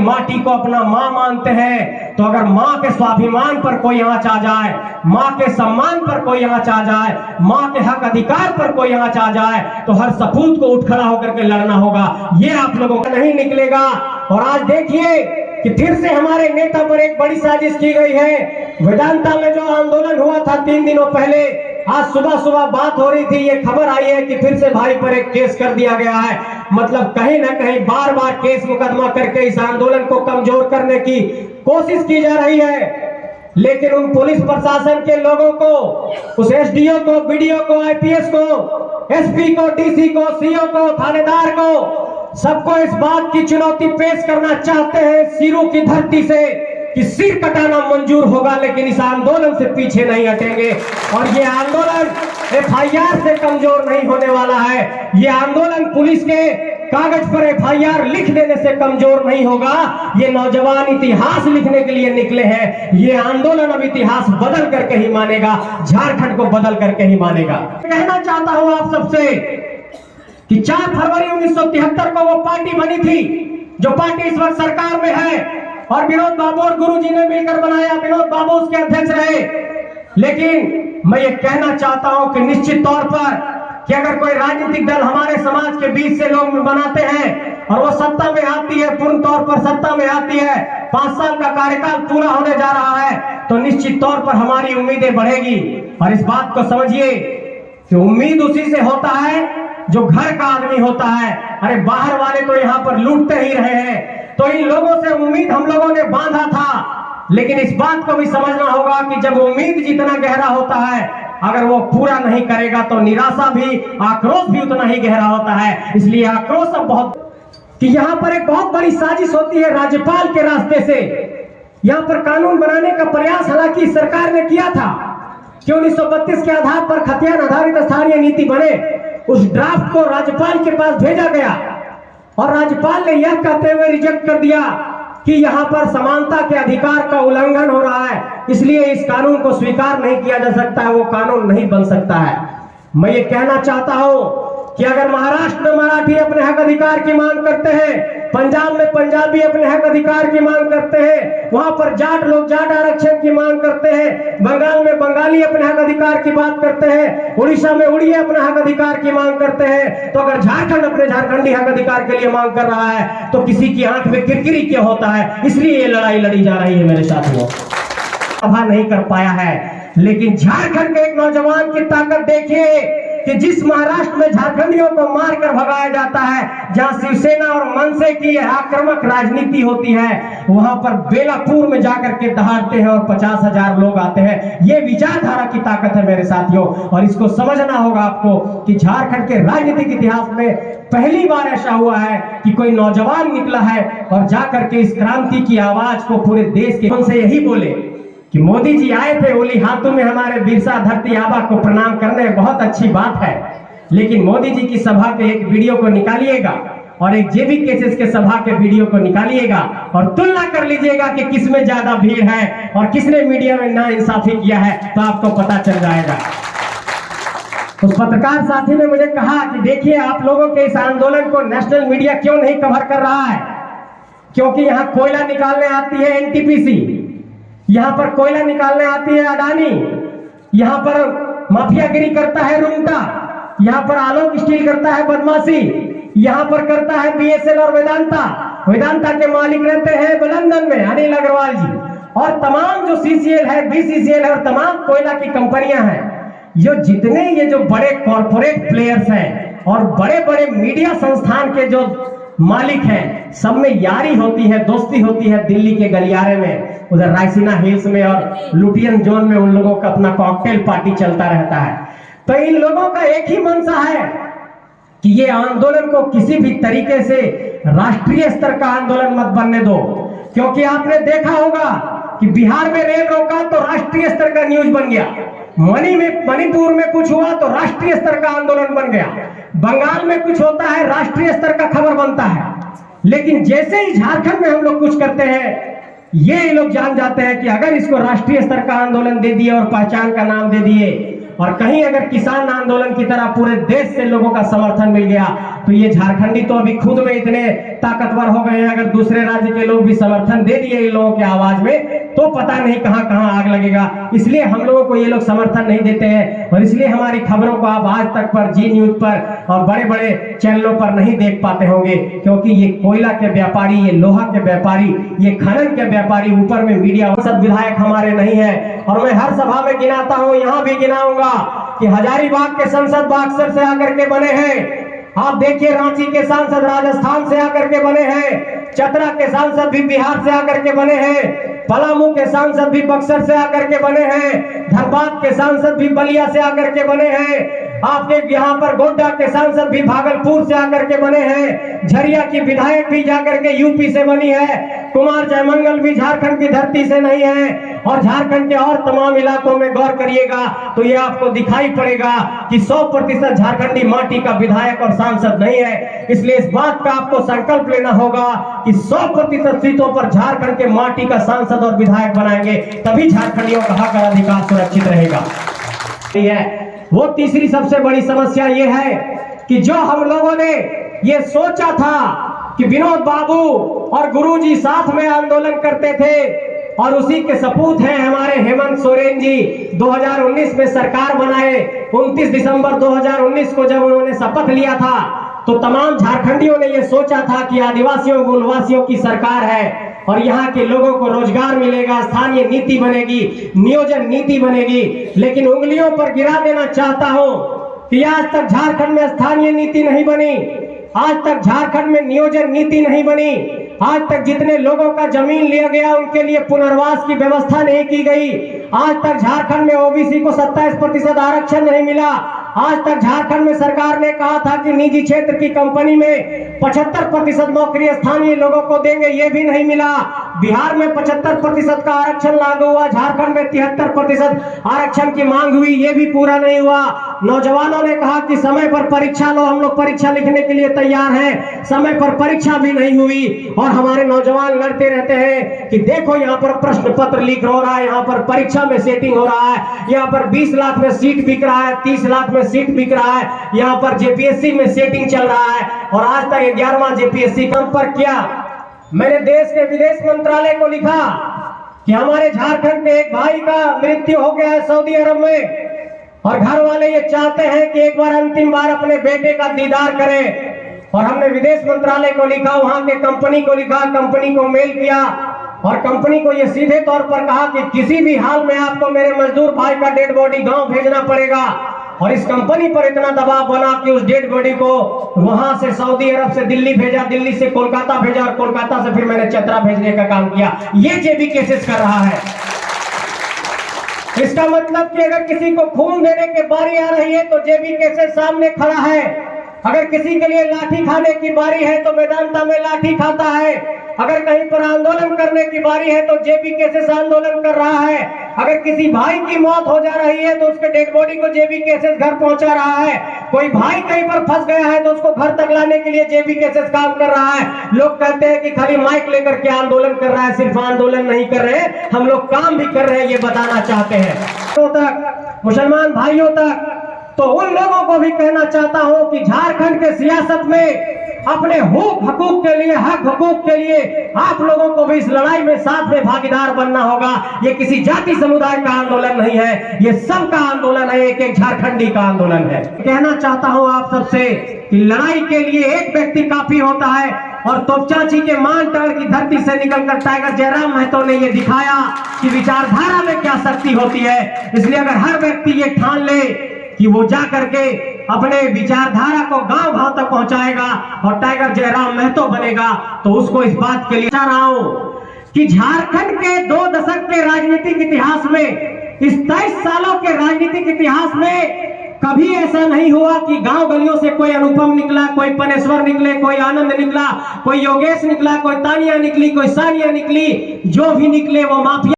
माटी को अपना माँ मानते हैं, तो अगर माँ के स्वाभिमान पर कोई आंच आ जाए, माँ के सम्मान पर कोई आंच आ जाए, माँ के हक अधिकार पर कोई आंच आ जाए, तो हर सपूत को उठ खड़ा होकर के लड़ना होगा। ये आप लोगों का नहीं निकलेगा। और आज देखिए कि फिर से हमारे नेता पर एक बड़ी साजिश की गई है। वेदांता में जो आंदोलन हुआ था 3 दिनों पहले, आज सुबह सुबह बात हो रही थी, ये खबर आई है कि फिर से भाई पर एक केस कर दिया गया है। मतलब कहीं ना कहीं बार बार केस मुकदमा करके इस आंदोलन को कमजोर करने की कोशिश की जा रही है। लेकिन उन पुलिस प्रशासन के लोगों को, उस एसडीओ को, बीडीओ को, आईपीएस को, एसपी को, डीसी को, सीओ को, थानेदार को, सबको इस बात की चुनौती पेश करना चाहते हैं सिरों की धरती से कि सिर कटाना मंजूर होगा, लेकिन इस आंदोलन से पीछे नहीं हटेंगे। और ये आंदोलन एफआईआर से कमजोर नहीं होने वाला है। ये आंदोलन पुलिस के कागज पर एफआईआर लिख देने से कमजोर नहीं होगा। ये नौजवान इतिहास लिखने के लिए निकले हैं। ये आंदोलन अब इतिहास बदल करके ही मानेगा, झारखंड को बदल करके ही मानेगा। कहना चाहता हूं आप सबसे कि 4 फरवरी 1973 को वो पार्टी बनी थी जो पार्टी इस वक्त सरकार में है, और विनोद बाबू और गुरुजी ने मिलकर बनाया। विनोद बाबू उसके अध्यक्ष रहे। लेकिन मैं ये कहना चाहता हूं कि निश्चित तौर पर कि अगर कोई राजनीतिक दल हमारे समाज के बीच से लोग बनाते हैं और वो सत्ता में आती है, पूर्ण तौर पर सत्ता में आती है, 5 साल का कार्यकाल पूरा होने जा रहा है, तो निश्चित तौर पर हमारी उम्मीदें बढ़ेगी। और इस बात को समझिए कि उम्मीद उसी से होता है जो घर का आदमी होता है। अरे बाहर वाले तो यहाँ पर लूटते ही रहे हैं, तो इन लोगों से उम्मीद हम लोगों ने बांधा था। लेकिन इस बात को भी समझना होगा कि जब उम्मीद जितना गहरा होता है, अगर वो पूरा नहीं करेगा तो निराशा भी, आक्रोश भी उतना ही गहरा होता है। इसलिए आक्रोश अब बहुत कि यहाँ पर एक बहुत बड़ी साजिश होती है राज्यपाल के रास्ते से। यहाँ पर कानून बनाने का प्रयास हालांकि सरकार ने किया था कि 1932 के आधार पर खतियान आधारित स्थानीय नीति बने। उस ड्राफ्ट को राज्यपाल के पास भेजा गया और राज्यपाल ने यह कहते हुए रिजेक्ट कर दिया कि यहाँ पर समानता के अधिकार का उल्लंघन हो रहा है, इसलिए इस कानून को स्वीकार नहीं किया जा सकता है, वो कानून नहीं बन सकता है। मैं ये कहना चाहता हूं कि अगर महाराष्ट्र में मराठी अपने हक अधिकार की मांग करते हैं, पंजाब में पंजाबी अपने हक अधिकार की मांग करते हैं, वहां पर जाट लोग जाट आरक्षण की मांग करते हैं, बंगाल में बंगाली अपने हक अधिकार की बात करते हैं, उड़ीसा में उड़िया अपने हक अधिकार की मांग करते हैं, तो अगर झारखंड अपने झारखंडी हक अधिकार के लिए मांग कर रहा है तो किसी की आंख में किरकिरी क्यों होता है? इसलिए ये लड़ाई लड़ी जा रही है मेरे साथियों। सभा नहीं कर पाया है, लेकिन झारखंड के एक नौजवान की ताकत देखिए कि जिस महाराष्ट्र में झारखंडियों को मारकर भगाया जाता है, जहां शिवसेना और मनसे की आक्रामक राजनीति होती है, वहां पर बेलापुर में जाकर के दहाड़ते हैं और 50,000 लोग आते हैं। ये विचारधारा की ताकत है मेरे साथियों, और इसको समझना होगा आपको कि झारखंड के राजनीतिक इतिहास में पहली बार ऐसा हुआ है कि कोई नौजवान निकला है और जाकर के इस क्रांति की आवाज को पूरे देश के उनसे यही बोले कि मोदी जी आए थे ओली हाथों में हमारे बिरसा धरती आबा को प्रणाम करने, बहुत अच्छी बात है, लेकिन मोदी जी की सभा के एक वीडियो को निकालिएगा और एक जेबी केसेस के सभा के वीडियो को निकालिएगा और तुलना कर लीजिएगा कि किसमें ज्यादा भीड़ है और किसने मीडिया में नाइंसाफी किया है, तो आपको पता चल जाएगा। उस पत्रकार साथी ने मुझे कहा कि देखिए आप लोगों के इस आंदोलन को नेशनल मीडिया क्यों नहीं कवर कर रहा है, क्योंकि यहाँ कोयला निकालने आती है एनटीपीसी, यहाँ पर कोयला निकालने आती है अडानी, यहाँ पर माफियागिरी करता है रुंगटा, यहाँ पर आलोक स्टील करता है बदमाशी, यहाँ पर करता है बीएसएल और वेदांता के मालिक रहते हैं लंदन में अनिल अग्रवाल जी, और तमाम जो सीसीएल है, बीसीसीएल है और तमाम कोयला की कंपनियां हैं, जितने ये जो बड़े कॉर्पोरेट प्लेयर्स हैं और बड़े बड़े मीडिया संस्थान के जो मालिक हैं, सब में यारी होती है, दोस्ती होती है। दिल्ली के गलियारे में, उधर रायसीना हिल्स में और लुटियन जोन में उन लोगों का अपना कॉकटेल पार्टी चलता रहता है। तो इन लोगों का एक ही मंशा है कि ये आंदोलन को किसी भी तरीके से राष्ट्रीय स्तर का आंदोलन मत बनने दो, क्योंकि आपने देखा होगा कि बिहार में रेल रोका तो राष्ट्रीय स्तर का न्यूज बन गया, मणिपुर में कुछ हुआ तो राष्ट्रीय स्तर का आंदोलन बन गया, बंगाल में कुछ होता है राष्ट्रीय स्तर का खबर बनता है। लेकिन जैसे ही झारखंड में हम लोग कुछ करते हैं, ये लोग जान जाते हैं कि अगर इसको राष्ट्रीय स्तर का आंदोलन दे दिए और पहचान का नाम दे दिए और कहीं अगर किसान आंदोलन की तरह पूरे देश से लोगों का समर्थन मिल गया तो ये झारखंडी तो अभी खुद में इतने ताकतवर हो गए हैं, अगर दूसरे राज्य के लोग भी समर्थन दे दिए इन लोगों की आवाज में तो पता नहीं कहां कहां आग लगेगा। इसलिए हम लोगों को ये लोग समर्थन नहीं देते हैं और इसलिए हमारी खबरों को आप आज तक पर जी न्यूज पर और बड़े बड़े चैनलों पर नहीं देख पाते होंगे, क्योंकि ये कोयला के व्यापारी, ये लोहा के व्यापारी, ये खनन के व्यापारी ऊपर में मीडिया सब विधायक हमारे नहीं है। और मैं हर सभा में गिनाता हूं, यहां भी गिनाऊंगा कि हजारीबाग के संसद बक्सर से आकर के बने हैं, आप देखिए रांची के सांसद राजस्थान से आकर के बने हैं, चतरा के सांसद भी बिहार से आकर के बने हैं, पलामू के सांसद भी बक्सर से आकर के बने हैं, धनबाद के सांसद भी बलिया से आकर के बने हैं, आपके यहाँ पर गोड्डा के सांसद भी भागलपुर से आकर के बने हैं, झरिया की विधायक भी जाकर के यूपी से बनी है, कुमार जयमंगल भी झारखंड की धरती से नहीं है। और झारखंड के और तमाम इलाकों में गौर करिएगा तो ये आपको दिखाई पड़ेगा कि 100% झारखंडी माटी का विधायक और सांसद नहीं है। इसलिए इस बात का आपको संकल्प लेना होगा कि 100% सीटों पर झारखंड के माटी का सांसद और विधायक बनाएंगे, तभी झारखंडियों का हक और अधिकार सुरक्षित रहेगा। वो तीसरी सबसे बड़ी समस्या ये है कि जो हम लोगों ने ये सोचा था कि विनोद बाबू और गुरुजी साथ में आंदोलन करते थे और उसी के सपूत हैं हमारे हेमंत सोरेन जी, 2019 में सरकार बनाए। 29 दिसंबर 2019 को जब उन्होंने शपथ लिया था तो तमाम झारखंडियों ने ये सोचा था कि आदिवासियों मूलवासियों की सरकार है और यहाँ के लोगों को रोजगार मिलेगा, स्थानीय नीति बनेगी, नियोजन नीति बनेगी। लेकिन उंगलियों पर गिरा देना चाहता हूँ कि आज तक झारखंड में स्थानीय नीति नहीं बनी, आज तक झारखंड में नियोजन नीति नहीं बनी, आज तक जितने लोगों का जमीन लिया गया उनके लिए पुनर्वास की व्यवस्था नहीं की गई, आज तक झारखंड में ओबीसी को 27% आरक्षण नहीं मिला, आज तक झारखंड में सरकार ने कहा था कि निजी क्षेत्र की कंपनी में 75% नौकरी स्थानीय लोगों को देंगे, ये भी नहीं मिला। बिहार में 75% का आरक्षण लागू हुआ, झारखंड में 73% आरक्षण की मांग हुई, ये भी पूरा नहीं हुआ। नौजवानों ने कहा कि समय पर परीक्षा लो, हम लोग परीक्षा लिखने के लिए तैयार हैं, समय पर परीक्षा भी नहीं हुई और हमारे नौजवान लड़ते रहते हैं कि देखो यहाँ पर प्रश्न पत्र लीक हो रहा है, यहाँ पर परीक्षा में सेटिंग हो रहा है, यहाँ पर 20 लाख में सीट बिक रहा है, 30 लाख में सीट बिक रहा है, यहाँ पर जेपीएससी में सेटिंग चल रहा है। और आज तक 11वां जेपीएससी संपर्क किया। मैंने देश के विदेश मंत्रालय को लिखा कि हमारे झारखंड के एक भाई का मृत्यु हो गया है सऊदी अरब में और घर वाले ये चाहते हैं कि एक बार अंतिम बार अपने बेटे का दीदार करें। और हमने विदेश मंत्रालय को लिखा, वहां के कंपनी को लिखा, कंपनी को मेल किया और कंपनी को ये सीधे तौर पर कहा कि किसी भी हाल में आपको मेरे मजदूर भाई का डेड बॉडी गांव भेजना पड़ेगा। और इस कंपनी पर इतना दबाव बना कि उस डेड बॉडी को वहां से सऊदी अरब से दिल्ली भेजा, दिल्ली से कोलकाता भेजा और कोलकाता से फिर मैंने चतरा भेजने का काम किया। ये जेबी केसेस कर रहा है। इसका मतलब कि अगर किसी को खून देने की बारी आ रही है तो जेबी केसेस सामने खड़ा है, अगर किसी के लिए लाठी खाने की बारी है तो वेदांता में लाठी खाता है, अगर कहीं पर आंदोलन करने की बारी है तो जेबी केसेस आंदोलन कर रहा है, अगर किसी भाई की मौत हो जा रही है तो उसके डेड बॉडी को जेबी केसेस घर पहुंचा रहा है, कोई भाई कहीं पर फंस गया है तो उसको घर तक लाने के लिए जेबी केसेस काम कर रहा है। लोग कहते हैं कि खाली माइक लेकर के आंदोलन कर रहा है, सिर्फ आंदोलन नहीं कर रहे, हम लोग काम भी कर रहे हैं, ये बताना चाहते हैं। तो तक मुसलमान भाइयों तक तो उन लोगों को भी कहना चाहता हूं कि झारखंड के सियासत में अपने हकूक के लिए, हक हकूक के लिए आप लोगों को भी इस लड़ाई में साथ में भागीदार बनना होगा। ये किसी जाति समुदाय का आंदोलन नहीं है, ये सबका आंदोलन है, एक एक झारखंडी का आंदोलन है। कहना चाहता हूं आप सबसे कि लड़ाई के लिए एक व्यक्ति काफी होता है और तोपचाची के मान टाड़ की धरती से निकलकर टाइगर जयराम महतो ने ये दिखाया कि विचारधारा में क्या शक्ति होती है। इसलिए अगर हर व्यक्ति ये ठान ले कि वो जा करके अपने विचारधारा को गांव-गांव तक पहुंचाएगा और टाइगर जयराम महतो बनेगा, तो उसको इस बात के लिए चाह रहा हूं कि झारखंड के 2 दशक के राजनीतिक इतिहास में, इस 23 सालों के राजनीतिक इतिहास में कभी ऐसा नहीं हुआ कि गांव गलियों से कोई अनुपम निकला, कोई पनेश्वर निकले, कोई आनंद निकला, कोई योगेश निकला, कोई तानिया निकली, कोई सानिया निकली, जो भी निकले वो माफिया